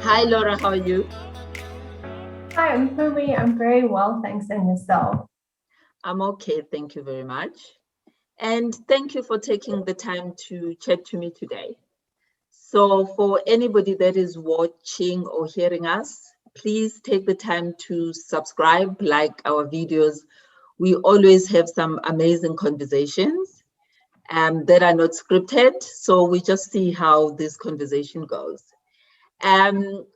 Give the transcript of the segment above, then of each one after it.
Hi, Laura, how are you? Hi, I'm Pumi. I'm very well, thanks, and yourself? I'm okay, thank you very much. And thank you for taking the time to chat to me today. So for anybody that is watching or hearing us, please take the time to subscribe, like our videos. We always have some amazing conversations that are not scripted. So we just see how this conversation goes.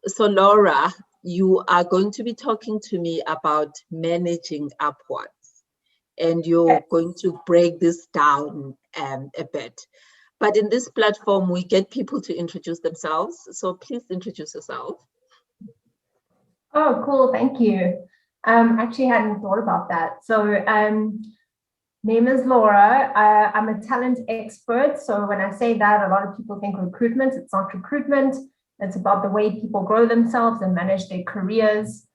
So Laura, you are going to be talking to me about managing upwards, and you're Yes. going to break this down a bit. But in this platform, we get people to introduce themselves. So please introduce yourself. Oh, cool. Thank you. Actually hadn't thought about that. So, name is Laura. I'm a talent expert. So when I say that, a lot of people think recruitment. It's not recruitment. It's about the way people grow themselves and manage their careers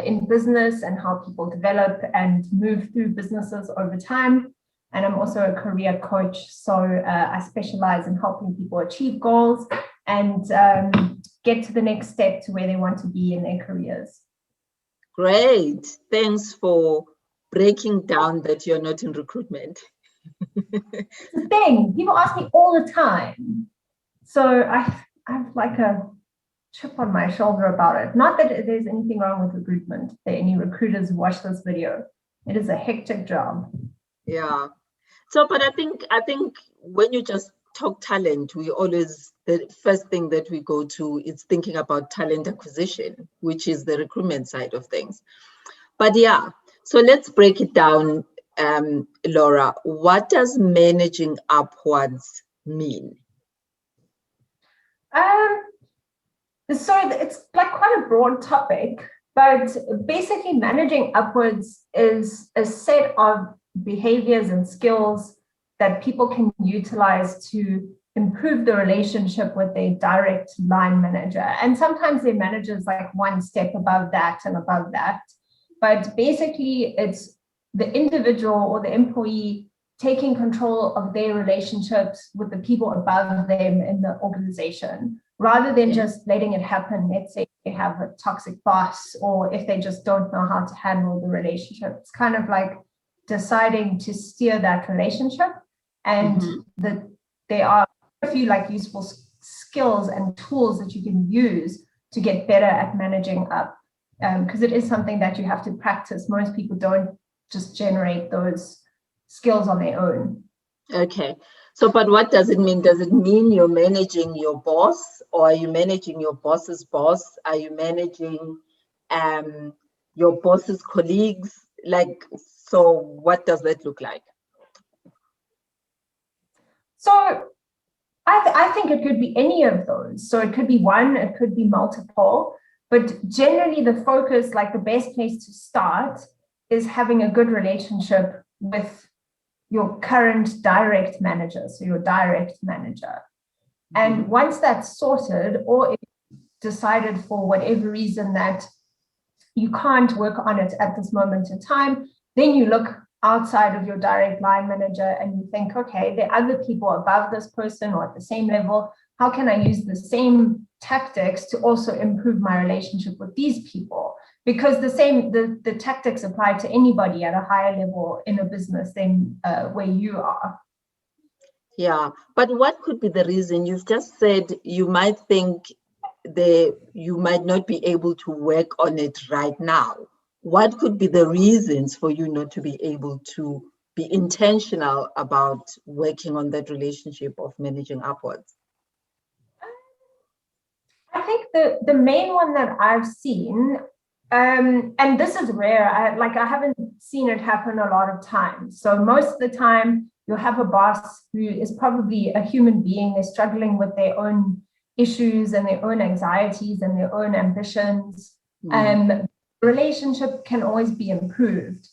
in business and how people develop and move through businesses over time. And I'm also a career coach. So I specialize in helping people achieve goals and get to the next step to where they want to be in their careers. Great. Thanks for breaking down that you're not in recruitment. It's the thing. People ask me all the time. So I have like a chip on my shoulder about it. Not that there's anything wrong with recruitment. If there are any recruiters who watch this video, it is a hectic job. Yeah. So, but I think when you just talk talent, we always, the first thing that we go to is thinking about talent acquisition, which is the recruitment side of things. But yeah, so let's break it down, Laura. What does managing upwards mean? So it's like quite a broad topic, but basically managing upwards is a set of behaviors and skills that people can utilize to improve the relationship with their direct line manager. And sometimes their manager is like one step above that and above that. But basically, it's the individual or the employee taking control of their relationships with the people above them in the organization, rather than just letting it happen. Let's say they have a toxic boss, or if they just don't know how to handle the relationship. It's kind of like deciding to steer that relationship. And there are a few like useful skills and tools that you can use to get better at managing up, because it is something that you have to practice. Most people don't just generate those skills on their own. Okay. So, but what does it mean? Does it mean you're managing your boss, or are you managing your boss's boss? Are you managing your boss's colleagues? Like, so what does that look like? So I think it could be any of those. So it could be one, it could be multiple, but generally the focus, like the best place to start, is having a good relationship with your current direct manager, so your direct manager. And once that's sorted, or if decided for whatever reason that you can't work on it at this moment in time, then you look outside of your direct line manager and you think, okay, there are other people above this person or at the same level. How can I use the same tactics to also improve my relationship with these people? Because the tactics apply to anybody at a higher level in a business than where you are. Yeah, but what could be the reason? You've just said you might think you might not be able to work on it right now. What could be the reasons for you not to be able to be intentional about working on that relationship of managing upwards? I think the main one that I've seen, and this is rare, I haven't seen it happen a lot of times. So most of the time you'll have a boss who is probably a human being. They're struggling with their own issues and their own anxieties and their own ambitions. Relationship can always be improved.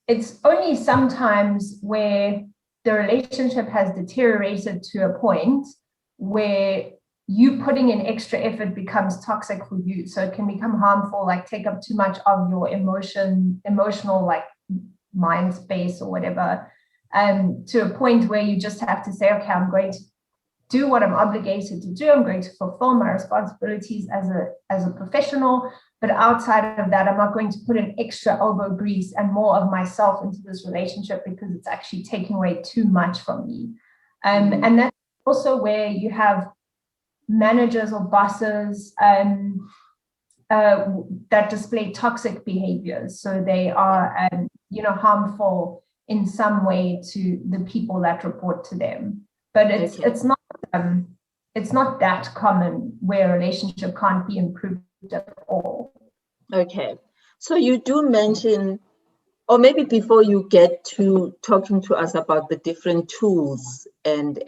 It's only sometimes where the relationship has deteriorated to a point where you putting in extra effort becomes toxic for you. So it can become harmful, like take up too much of your emotional like mind space or whatever, to a point where you just have to say, okay, I'm going to do what I'm obligated to do. I'm going to fulfill my responsibilities as a professional, but outside of that, I'm not going to put an extra elbow grease and more of myself into this relationship because it's actually taking away too much from me. And that's also where you have managers or bosses that display toxic behaviors. So they are, harmful in some way to the people that report to them. But it's not that common where a relationship can't be improved at all. Okay, so you do mention, or maybe before you get to talking to us about the different tools and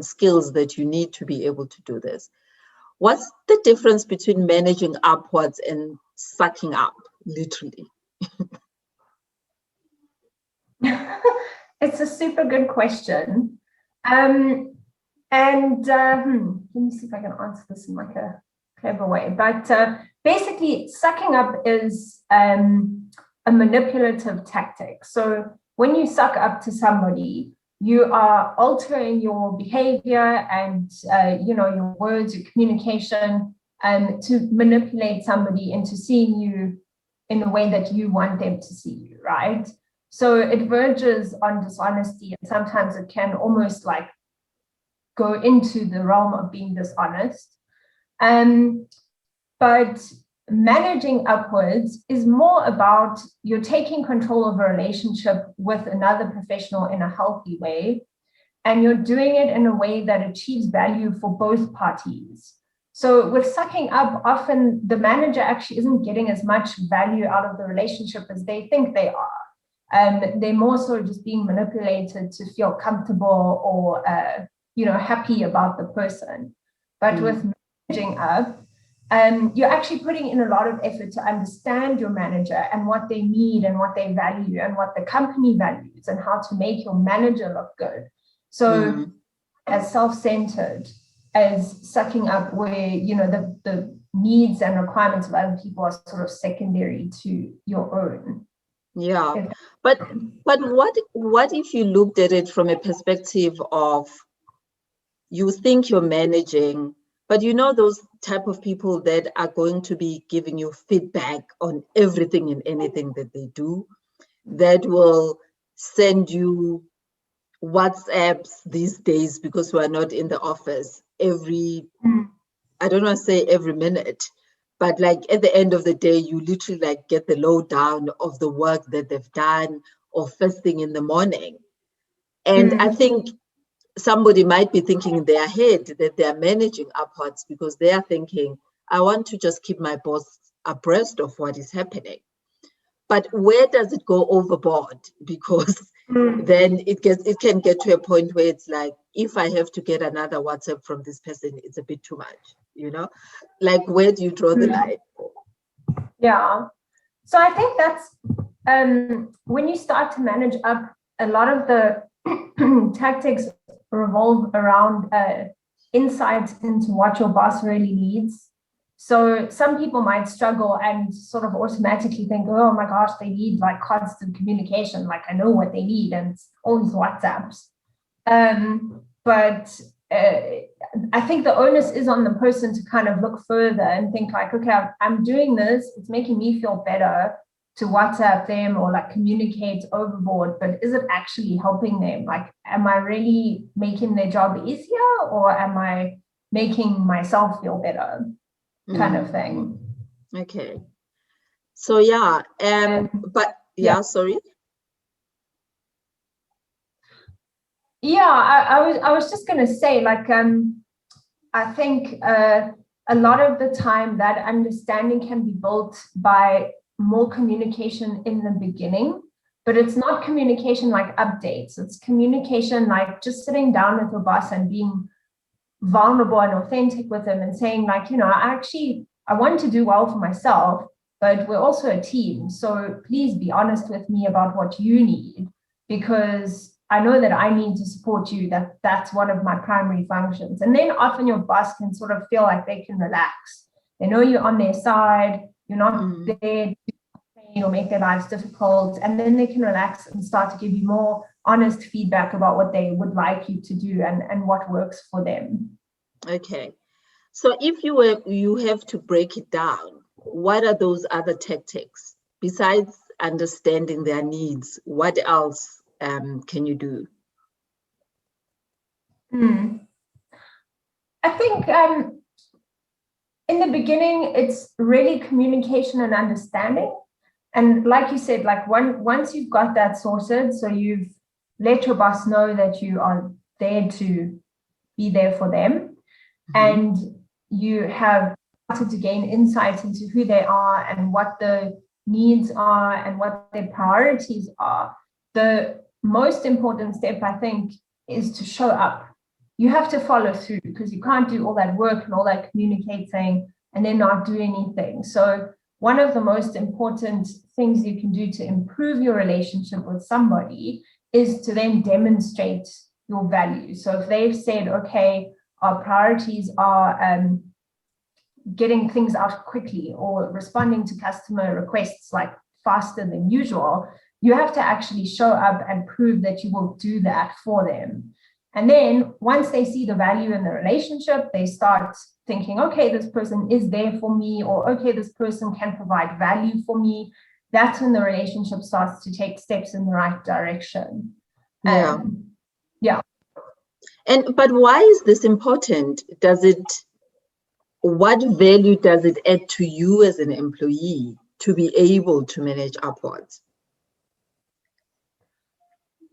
skills that you need to be able to do this, what's the difference between managing upwards and sucking up, literally? It's a super good question. Let me see if I can answer this in like a clever way. But basically, sucking up is a manipulative tactic. So when you suck up to somebody, you are altering your behavior and your words, your communication, to manipulate somebody into seeing you in a way that you want them to see you, right? So it verges on dishonesty, and sometimes it can almost like go into the realm of being dishonest. But managing upwards is more about you're taking control of a relationship with another professional in a healthy way, and you're doing it in a way that achieves value for both parties. So with sucking up, often the manager actually isn't getting as much value out of the relationship as they think they are. They're more so just being manipulated to feel comfortable or happy about the person. But with managing up, you're actually putting in a lot of effort to understand your manager and what they need and what they value and what the company values and how to make your manager look good. So as self-centered as sucking up, where the needs and requirements of other people are sort of secondary to your own. Yeah, but what if you looked at it from a perspective of, you think you're managing, but those type of people that are going to be giving you feedback on everything and anything that they do, that will send you WhatsApps these days because we are not in the office I don't want to say every minute, but like at the end of the day, you literally like get the lowdown of the work that they've done or first thing in the morning. And I think somebody might be thinking in their head that they're managing upwards because they are thinking, I want to just keep my boss abreast of what is happening. But where does it go overboard? Because then it can get to a point where it's like, if I have to get another WhatsApp from this person, it's a bit too much, like, where do you draw the line? Yeah. So I think that's when you start to manage up, a lot of the tactics revolve around insights into what your boss really needs. So some people might struggle and sort of automatically think, oh my gosh, they need like constant communication. Like I know what they need, and it's all these WhatsApps. But I think the onus is on the person to kind of look further and think like, okay, I'm doing this. It's making me feel better to WhatsApp them or like communicate overboard, but is it actually helping them? Like, am I really making their job easier, or am I making myself feel better? Kind of thing. Okay. So yeah, sorry. Yeah, I was just gonna say, like, I think a lot of the time that understanding can be built by more communication in the beginning, but it's not communication like updates. It's communication like just sitting down with your boss and being vulnerable and authentic with them and saying like, I want to do well for myself, but we're also a team. So please be honest with me about what you need, because I know that I need to support you. That's one of my primary functions. And then often your boss can sort of feel like they can relax. They know you're on their side. You're not there to or make their lives difficult. And then they can relax and start to give you more honest feedback about what they would like you to do and what works for them. Okay. So if you have to break it down, what are those other tactics besides understanding their needs? What else can you do? I think in the beginning, it's really communication and understanding. And like you said, like once you've got that sorted, so you've let your boss know that you are there to be there for them, and you have started to gain insight into who they are and what the needs are and what their priorities are. The most important step, I think, is to show up. You have to follow through, because you can't do all that work and all that communicating and then not do anything. So one of the most important things you can do to improve your relationship with somebody is to then demonstrate your value. So if they've said, okay, our priorities are getting things out quickly or responding to customer requests like faster than usual, you have to actually show up and prove that you will do that for them. And then once they see the value in the relationship, they start thinking, okay, this person is there for me, or okay, this person can provide value for me. That's when the relationship starts to take steps in the right direction. Yeah. Yeah. But why is this important? What value does it add to you as an employee to be able to manage upwards?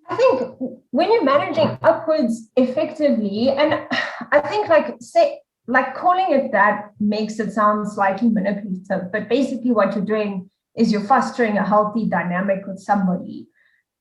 I think when you're managing upwards effectively, and I think like calling it that makes it sound slightly manipulative, but basically what you're doing is you're fostering a healthy dynamic with somebody.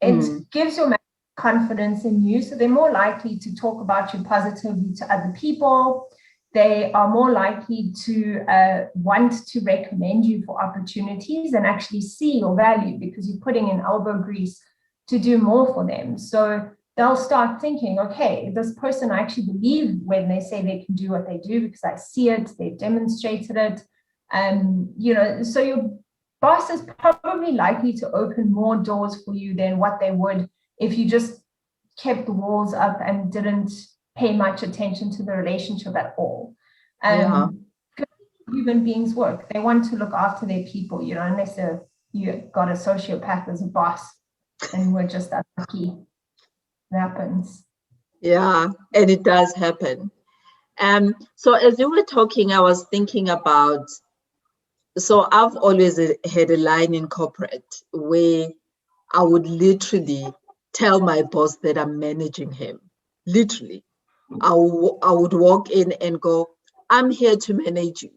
It gives your manager confidence in you, so they're more likely to talk about you positively to other people. They are more likely to want to recommend you for opportunities and actually see your value, because you're putting in elbow grease to do more for them. So they'll start thinking, okay, this person I actually believe when they say they can do what they do, because I see it, they've demonstrated it. So your boss is probably likely to open more doors for you than what they would if you just kept the walls up and didn't pay much attention to the relationship at all. Human beings work. They want to look after their people, unless you got a sociopath as a boss. And we're just unlucky. It happens. Yeah, and it does happen. So as you were talking, I was thinking about, so I've always had a line in corporate where I would literally tell my boss that I'm managing him. Literally. I would walk in and go, I'm here to manage you.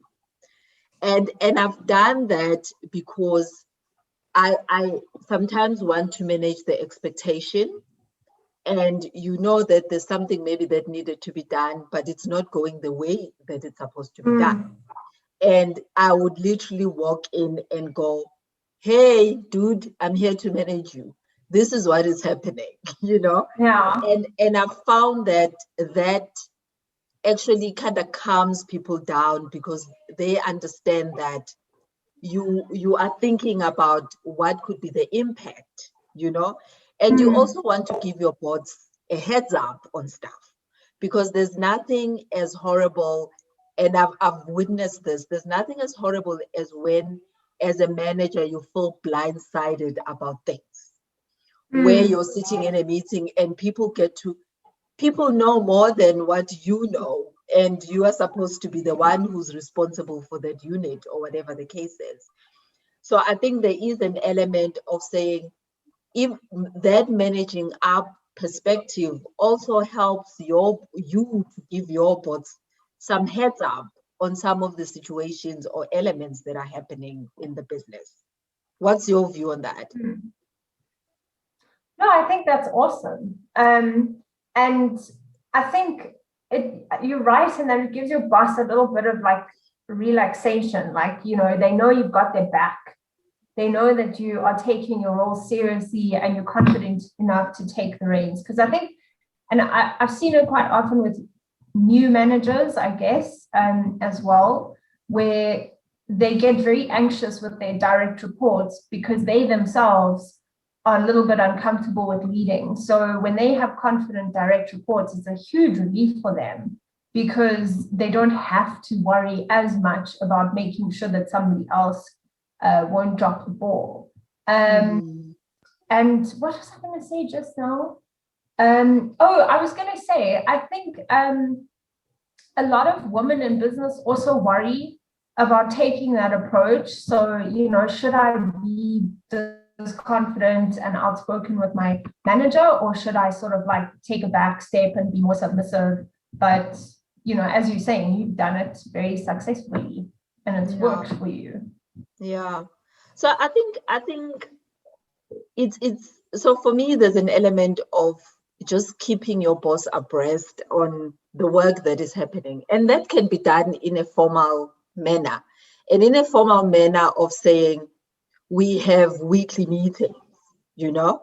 And I've done that because I sometimes want to manage the expectation, and that there's something maybe that needed to be done, but it's not going the way that it's supposed to be done. And I would literally walk in and go, hey, dude, I'm here to manage you. This is what is happening, Yeah. And I found that actually kind of calms people down, because they understand that you are thinking about what could be the impact, and you also want to give your boards a heads up on stuff, because there's nothing as horrible, and I've witnessed this, there's nothing as horrible as when, as a manager, you feel blindsided about things, where you're sitting in a meeting and people know more than what you know, and you are supposed to be the one who's responsible for that unit or whatever the case is. So I think there is an element of saying, if that managing up perspective also helps you to give your boards some heads up on some of the situations or elements that are happening in the business. What's your view on that? No, I think that's awesome. And I think you're right, and then it gives your boss a little bit of like relaxation. Like, they know you've got their back. They know that you are taking your role seriously and you're confident enough to take the reins. Because I think, and I've seen it quite often with new managers, I guess, as well, where they get very anxious with their direct reports because they themselves are a little bit uncomfortable with leading. So when they have confident direct reports, it's a huge relief for them because they don't have to worry as much about making sure that somebody else won't drop the ball. And what was I going to say just now? I was going to say, I think a lot of women in business also worry about taking that approach. So, you know, should I be this confident and outspoken with my manager, or should I sort of like take a back step and be more submissive? But, you know, as you're saying, you've done it very successfully and it's worked for you. Yeah. So I think it's so for me, there's an element of just keeping your boss abreast on the work that is happening. And that can be done in a formal manner. And in a formal manner of saying, we have weekly meetings, you know,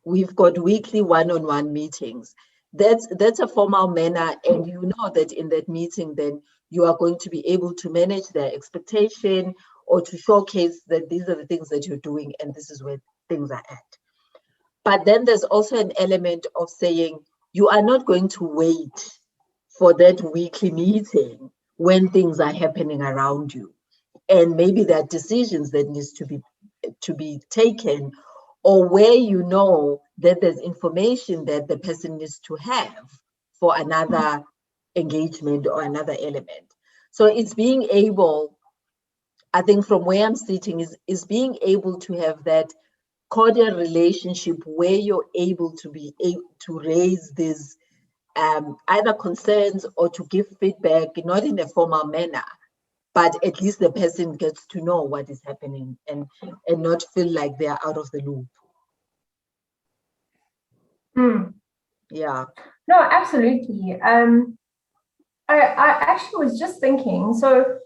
we've got weekly one-on-one meetings. That's a formal manner. And you know that in that meeting, then you are going to be able to manage their expectation or to showcase that these are the things that you're doing and this is where things are at. But then there's also an element of saying you are not going to wait for that weekly meeting when things are happening around you. And maybe there are decisions that needs to be taken, or where you know that there's information that the person needs to have for another engagement or another element. So it's being able, I think from where I'm sitting, is being able to have that cordial relationship where you're able to be able to raise these either concerns or to give feedback, not in a formal manner, but at least the person gets to know what is happening and not feel like they are out of the loop. Yeah. No, absolutely. I actually was just thinking, so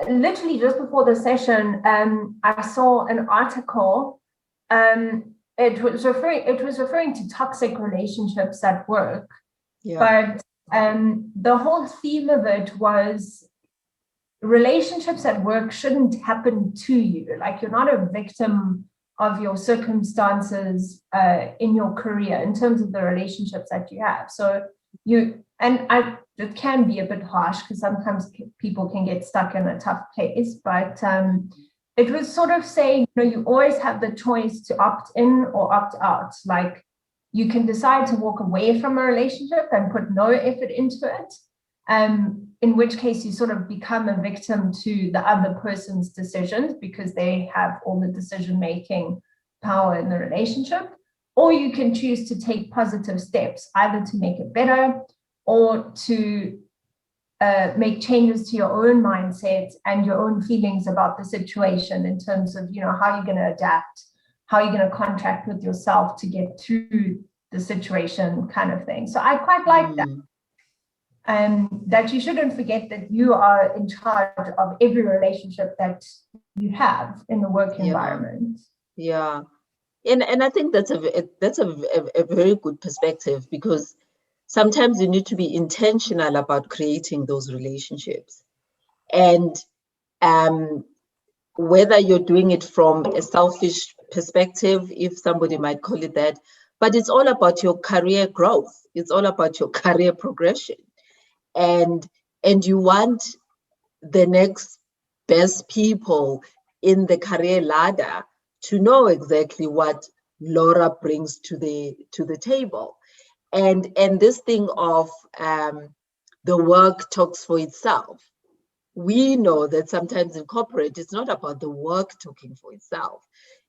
literally just before the session, I saw an article. It was referring to toxic relationships at work. Yeah. But the whole theme of it was relationships at work shouldn't happen to you. Like, you're not a victim of your circumstances in your career in terms of the relationships that you have. So it can be a bit harsh because sometimes people can get stuck in a tough place, but it was sort of saying, you know, you always have the choice to opt in or opt out. Like, you can decide to walk away from a relationship and put no effort into it, in which case you sort of become a victim to the other person's decisions because they have all the decision-making power in the relationship. Or you can choose to take positive steps, either to make it better or to make changes to your own mindset and your own feelings about the situation in terms of, you know, how you're going to adapt, how you're going to contract with yourself to get through the situation, kind of thing. So I quite like that. That you shouldn't forget that you are in charge of every relationship that you have in the work environment. Yeah. And I think that's a very good perspective, because sometimes you need to be intentional about creating those relationships. And whether you're doing it from a selfish perspective, if somebody might call it that, but it's all about your career growth. It's all about your career progression. And you want the next best people in the career ladder to know exactly what Laura brings to the table. And this thing of the work talks for itself. We know that sometimes in corporate, it's not about the work talking for itself.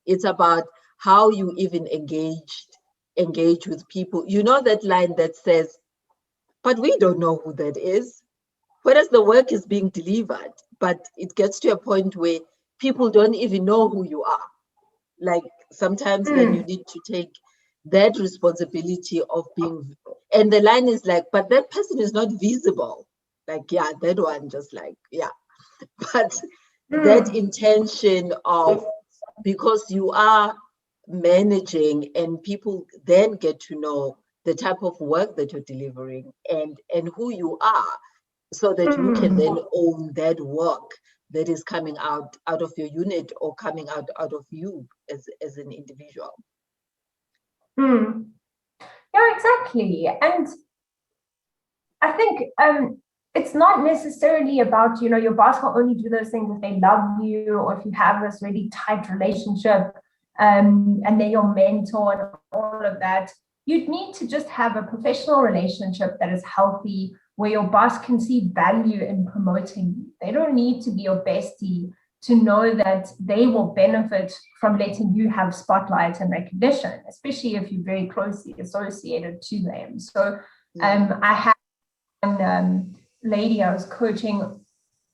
It's about how you even engage with people. You know that line that says, but we don't know who that is. Whereas the work is being delivered, but it gets to a point where people don't even know who you are. Like, sometimes then you need to take that responsibility of being, and the line is like, but that person is not visible. Like, yeah, that one just like, yeah. But that intention of, because you are managing and people then get to know the type of work that you're delivering and who you are, so that you can then own that work that is coming out of your unit or coming out of you as an individual. Mm. Yeah, exactly. And I think it's not necessarily about, your boss will only do those things if they love you, or if you have this really tight relationship, and they're your mentor and all of that. You'd need to just have a professional relationship that is healthy, where your boss can see value in promoting you. They don't need to be your bestie to know that they will benefit from letting you have spotlight and recognition, especially if you're very closely associated to them. So I had one lady I was coaching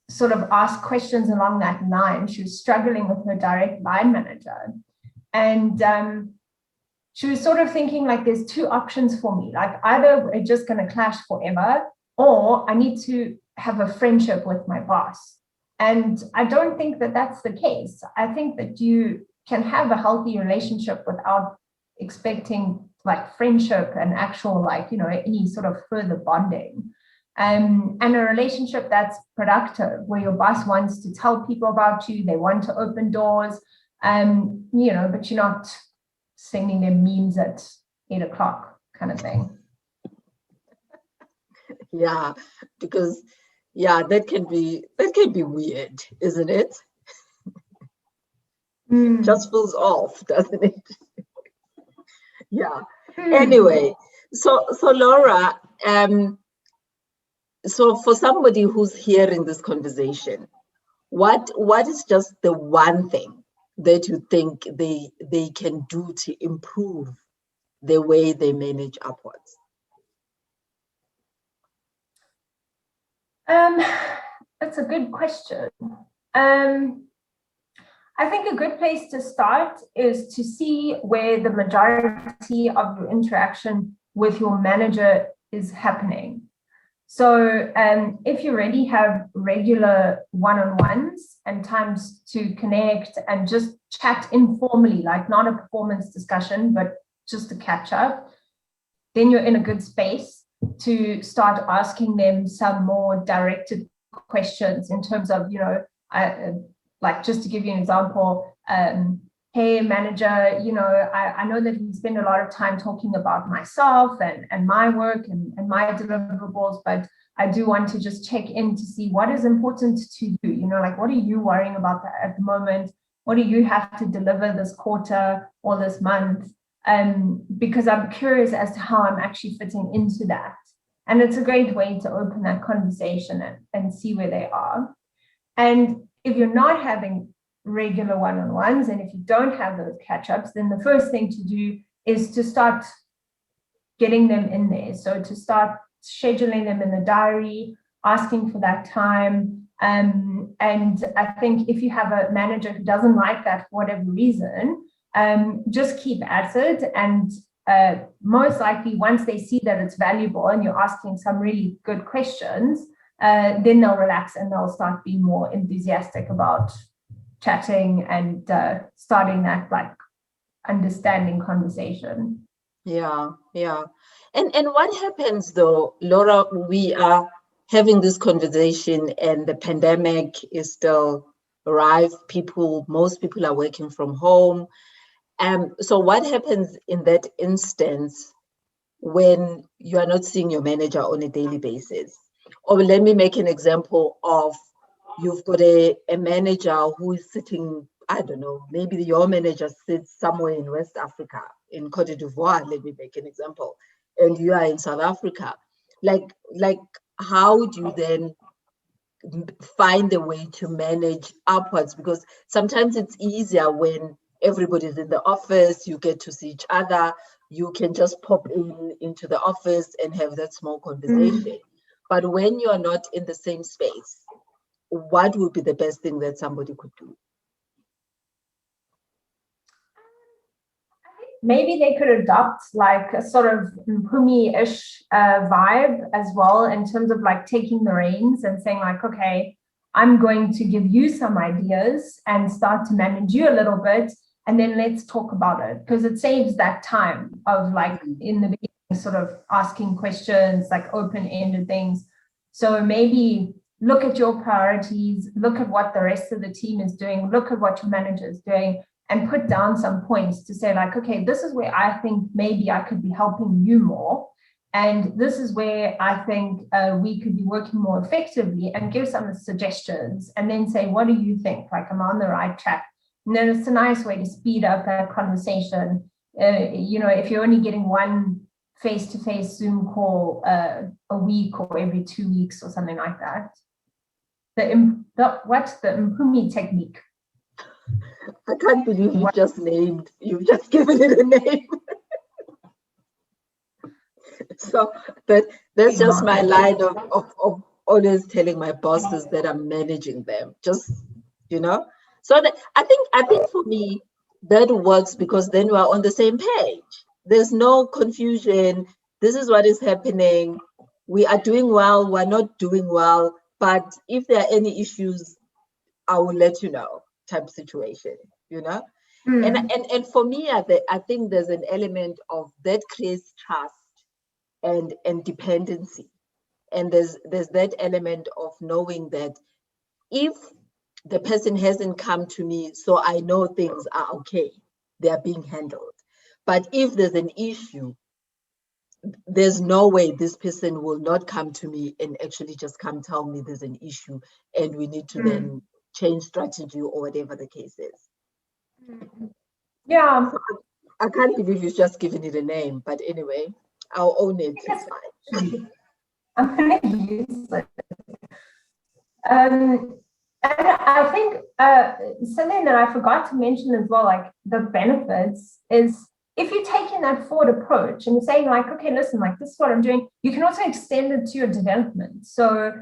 sort of ask questions along that line. She was struggling with her direct line manager. And she was sort of thinking, like, there's two options for me. Like, either we're just going to clash forever, or I need to have a friendship with my boss. And I don't think that that's the case. I think that you can have a healthy relationship without expecting like friendship and actual, like, any sort of further bonding. And a relationship that's productive, where your boss wants to tell people about you, they want to open doors, but you're not sending them memes at 8:00 kind of thing. Yeah, because that can be weird, isn't it? Just feels off, doesn't it? Yeah. Anyway, so Laura, so for somebody who's hearing this conversation, what is just the one thing that you think they can do to improve the way they manage upwards? That's a good question. I think a good place to start is to see where the majority of your interaction with your manager is happening. So if you already have regular one-on-ones and times to connect and just chat informally, like not a performance discussion, but just to catch up, then you're in a good space to start asking them some more directed questions in terms of, like, just to give you an example, hey, manager, I know that we spend a lot of time talking about myself and my work and my deliverables, but I do want to just check in to see what is important to you. Like, what are you worrying about at the moment? What do you have to deliver this quarter or this month? Because I'm curious as to how I'm actually fitting into that. And it's a great way to open that conversation and see where they are. And if you're not having regular one-on-ones, and if you don't have those catch-ups, then the first thing to do is to start getting them in there. So to start scheduling them in the diary, asking for that time. And I think if you have a manager who doesn't like that for whatever reason, just keep at it. And most likely, once they see that it's valuable and you're asking some really good questions, then they'll relax and they'll start being more enthusiastic about chatting and starting that like understanding conversation. Yeah. And what happens though, Laura, we are having this conversation and the pandemic is still alive. Most people are working from home. So what happens in that instance when you are not seeing your manager on a daily basis? Or let me make an example of, you've got a manager who is sitting, I don't know, maybe your manager sits somewhere in West Africa, in Cote d'Ivoire, let me make an example, and you are in South Africa. Like how do you then find a way to manage upwards? Because sometimes it's easier when everybody's in the office, you get to see each other, you can just pop into the office and have that small conversation. But when you are not in the same space, what would be the best thing that somebody could do? Maybe they could adopt like a sort of Mpumi-ish vibe as well, in terms of like taking the reins and saying like, okay, I'm going to give you some ideas and start to manage you a little bit, and then let's talk about it, because it saves that time of like in the beginning sort of asking questions, like open-ended things. So maybe look at your priorities, look at what the rest of the team is doing, look at what your manager is doing, and put down some points to say like, okay, this is where I think maybe I could be helping you more. And this is where I think we could be working more effectively, and give some suggestions, and then say, what do you think? Like, am I on the right track? And then it's a nice way to speed up that conversation. If you're only getting one face-to-face Zoom call a week or every 2 weeks or something like that. What's the Mpumi technique? I can't believe you've just given it a name. So that's just my line of always telling my bosses that I'm managing them. Just, So that I think for me that works, because then we're on the same page. There's no confusion. This is what is happening. We are doing well. We're not doing well. But if there are any issues, I will let you know, type situation, And for me, I think there's an element of that creates trust and dependency. And there's that element of knowing that if the person hasn't come to me, so I know things are okay, they are being handled. But if there's an issue, there's no way this person will not come to me and actually just come tell me there's an issue and we need to then change strategy or whatever the case is. Yeah. So I can't believe you've just given it a name, but anyway, I'll own it. It's fine. I'm going to use it. And I think something that I forgot to mention as well, like the benefits, is if you're taking that forward approach and you're saying like, okay, listen, like this is what I'm doing, you can also extend it to your development. So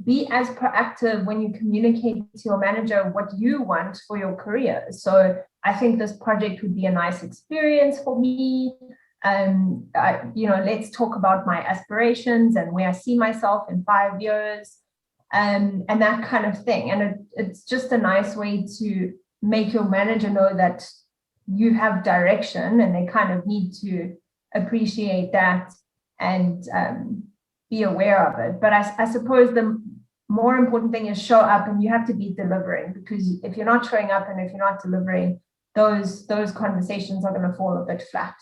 be as proactive when you communicate to your manager what you want for your career. So I think this project would be a nice experience for me. Let's talk about my aspirations and where I see myself in 5 years, and that kind of thing. And it's just a nice way to make your manager know that you have direction, and they kind of need to appreciate that and be aware of it. But I suppose the more important thing is show up, and you have to be delivering, because if you're not showing up and if you're not delivering, those conversations are going to fall a bit flat.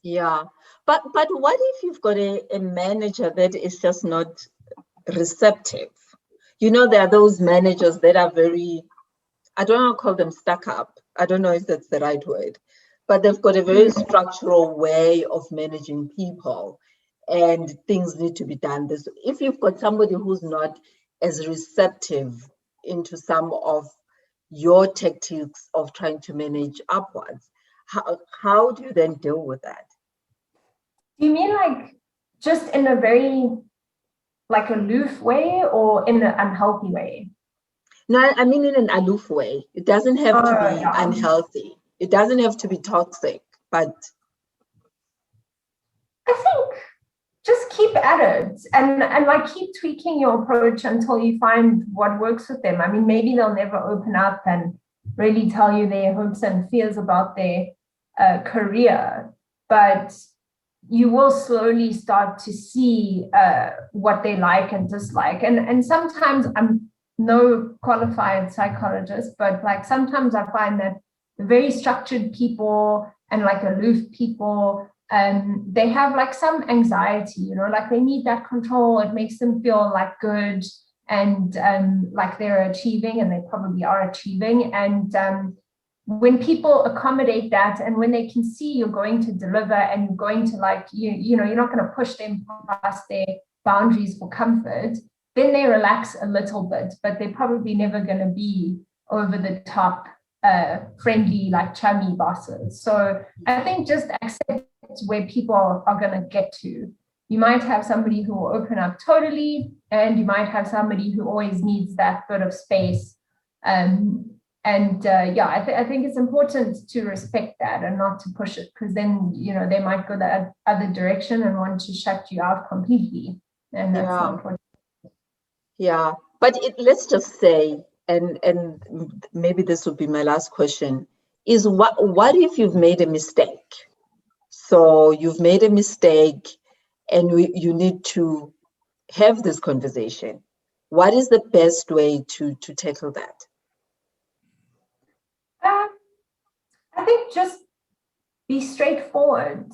Yeah, but what if you've got a manager that is just not receptive? There are those managers that are very, I don't want to call them stuck up. I don't know if that's the right word, but they've got a very structural way of managing people, and things need to be done. If you've got somebody who's not as receptive into some of your tactics of trying to manage upwards, how do you then deal with that? Do you mean like just in a very like aloof way, or in an unhealthy way? No, I mean in an aloof way. It doesn't have to be unhealthy. It doesn't have to be toxic, but I think just keep at it and like keep tweaking your approach until you find what works with them. I mean, maybe they'll never open up and really tell you their hopes and fears about their career, but you will slowly start to see what they like and dislike. And sometimes I'm no qualified psychologist, but like sometimes I find that the very structured people and like aloof people, they have like some anxiety, like they need that control. It makes them feel like good and like they're achieving, and they probably are achieving. And when people accommodate that, and when they can see you're going to deliver and you're going to like, you're not going to push them past their boundaries for comfort, then they relax a little bit, but they're probably never going to be over the top, friendly, like chummy bosses. So I think just accept where people are going to get to. You might have somebody who will open up totally, and you might have somebody who always needs that bit of space. I think it's important to respect that and not to push it, because then, they might go the other direction and want to shut you out completely. And that's not important. Yeah, but let's just say, and maybe this would be my last question, is what if you've made a mistake? So you've made a mistake and you need to have this conversation. What is the best way to tackle that? I think just be straightforward.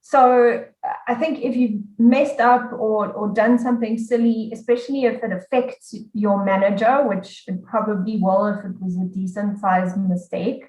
So I think if you've messed up or done something silly, especially if it affects your manager, which it probably will if it was a decent sized mistake,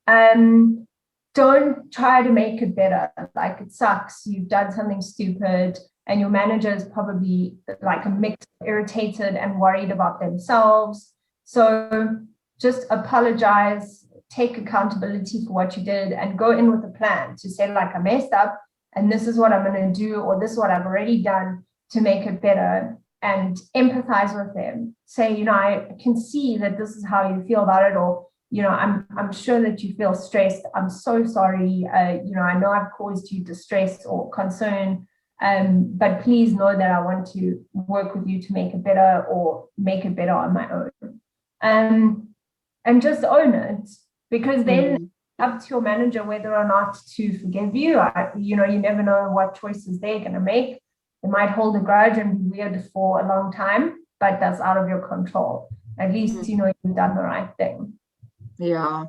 don't try to make it better. Like, it sucks, you've done something stupid, and your manager is probably like a mix of irritated and worried about themselves. So just apologize, take accountability for what you did, and go in with a plan to say, like, I messed up and this is what I'm going to do, or this is what I've already done to make it better, and empathize with them. Say, you know, I can see that this is how you feel about it, or, you know, I'm sure that you feel stressed. I'm so sorry. You know, I know I've caused you distress or concern, but please know that I want to work with you to make it better, or make it better on my own. And just own it, because then up to your manager whether or not to forgive you. You know, you never know what choices they're going to make. They might hold a grudge and be weird for a long time, but that's out of your control. At least you know you've done the right thing. Yeah.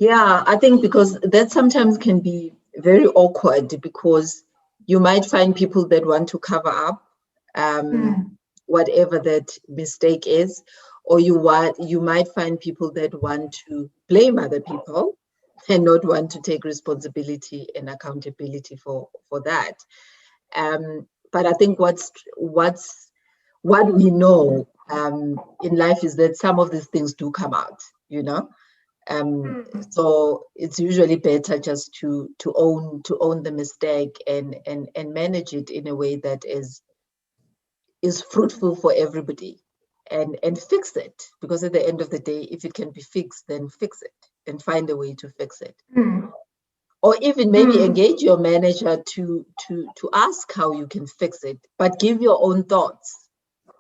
I think because that sometimes can be very awkward, because you might find people that want to cover up whatever that mistake is, or you might find people that want to blame other people and not want to take responsibility and accountability for that. But I think what we know in life is that some of these things do come out, you know. So it's usually better just to own the mistake and manage it in a way that is fruitful for everybody, and fix it, because at the end of the day, if it can be fixed, then fix it and find a way to fix it. Or even maybe engage your manager to ask how you can fix it, but give your own thoughts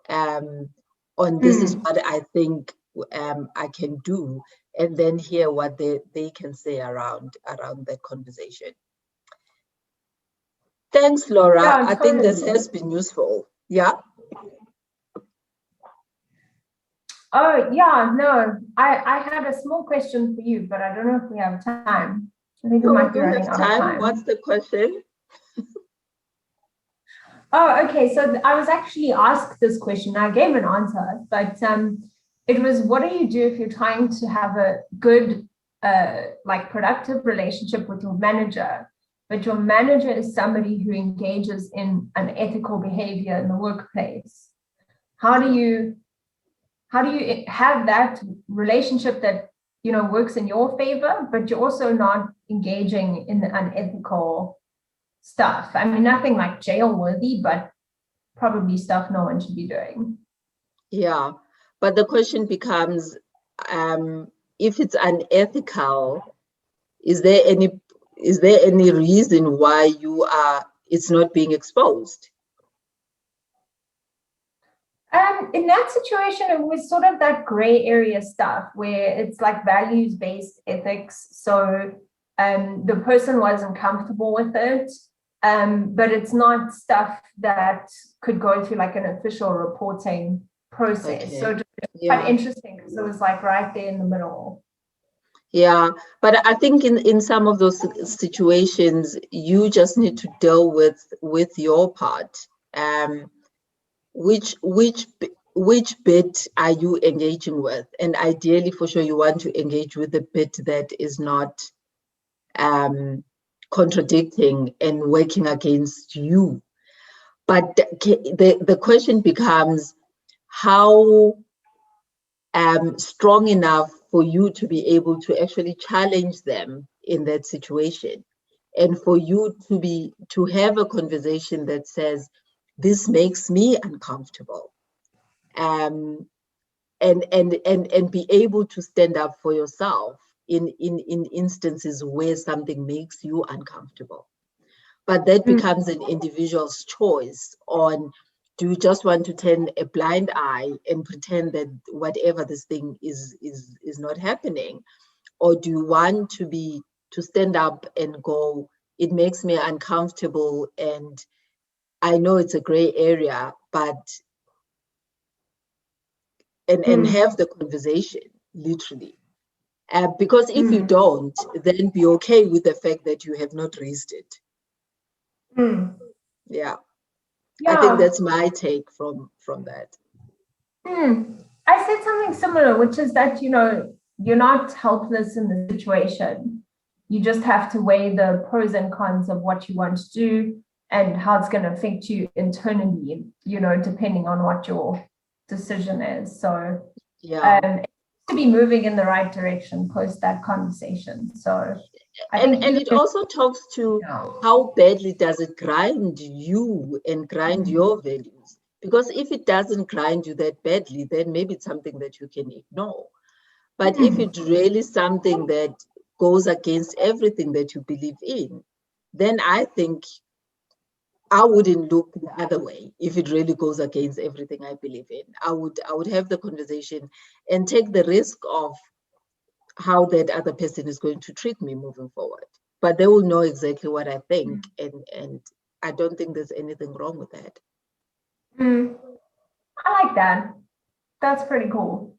on this is what I think I can do, and then hear what they can say around that conversation. Thanks, Laura. Yeah, I think this has been useful. Yeah. Oh, yeah, no, I had a small question for you, but I don't know if we have time. I think we might be running out of time. What's the question? Oh, okay. So I was actually asked this question. I gave an answer, but it was, what do you do if you're trying to have a good, like, productive relationship with your manager, but your manager is somebody who engages in unethical behavior in the workplace? How do you have that relationship that, you know, works in your favor, but you're also not engaging in the unethical stuff? I mean, nothing like jail worthy, but probably stuff no one should be doing. Yeah, but the question becomes, if it's unethical, is there any reason why it's not being exposed? In that situation, it was sort of that gray area stuff where it's like values-based ethics. So the person wasn't comfortable with it, but it's not stuff that could go through like an official reporting process. Okay. So it's quite interesting, because it was like right there in the middle. Yeah, but I think in some of those situations, you just need to deal with your part. Which bit are you engaging with? And ideally, for sure, you want to engage with the bit that is not contradicting and working against you. But the question becomes, how strong enough for you to be able to actually challenge them in that situation, and for you to have a conversation that says, this makes me uncomfortable, and be able to stand up for yourself in instances where something makes you uncomfortable. But that becomes an individual's choice on, do you just want to turn a blind eye and pretend that whatever this thing is not happening, or do you want to stand up and go, it makes me uncomfortable, and I know it's a gray area, but and have the conversation, literally, Because if you don't, then be okay with the fact that you have not raised it. Yeah. I think that's my take from that. I said something similar, which is that, you're not helpless in the situation. You just have to weigh the pros and cons of what you want to do and how it's going to affect you internally, depending on what your decision is. So to be moving in the right direction post that conversation. So and it also talks to how badly does it grind you and grind your values. Because if it doesn't grind you that badly, then maybe it's something that you can ignore. But if it's really something that goes against everything that you believe in, then I think I wouldn't look the other way. If it really goes against everything I believe in, I would have the conversation and take the risk of how that other person is going to treat me moving forward. But they will know exactly what I think, and I don't think there's anything wrong with that. I like that. That's pretty cool.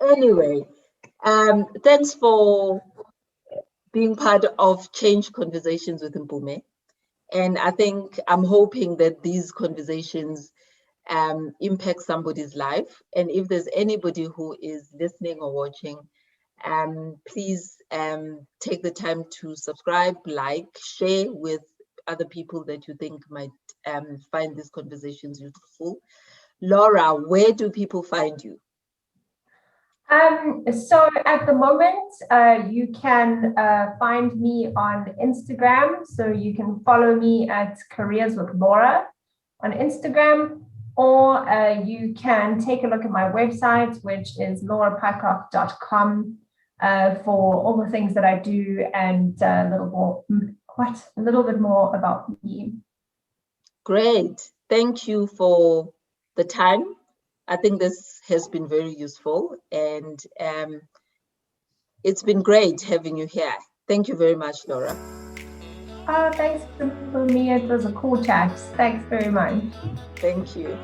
Anyway, thanks for being part of Change Conversations with Mpume. And I think I'm hoping that these conversations impact somebody's life. And if there's anybody who is listening or watching, please take the time to subscribe, like, share with other people that you think might find these conversations useful. Laura, where do people find you? So at the moment, you can find me on Instagram. So you can follow me at Careers with Laura on Instagram, or you can take a look at my website, which is laurapycraft.com, for all the things that I do and a little bit more about me. Great. Thank you for the time. I think this has been very useful, and it's been great having you here. Thank you very much, Laura. Thanks for me. It was a cool chat. Thanks very much. Thank you.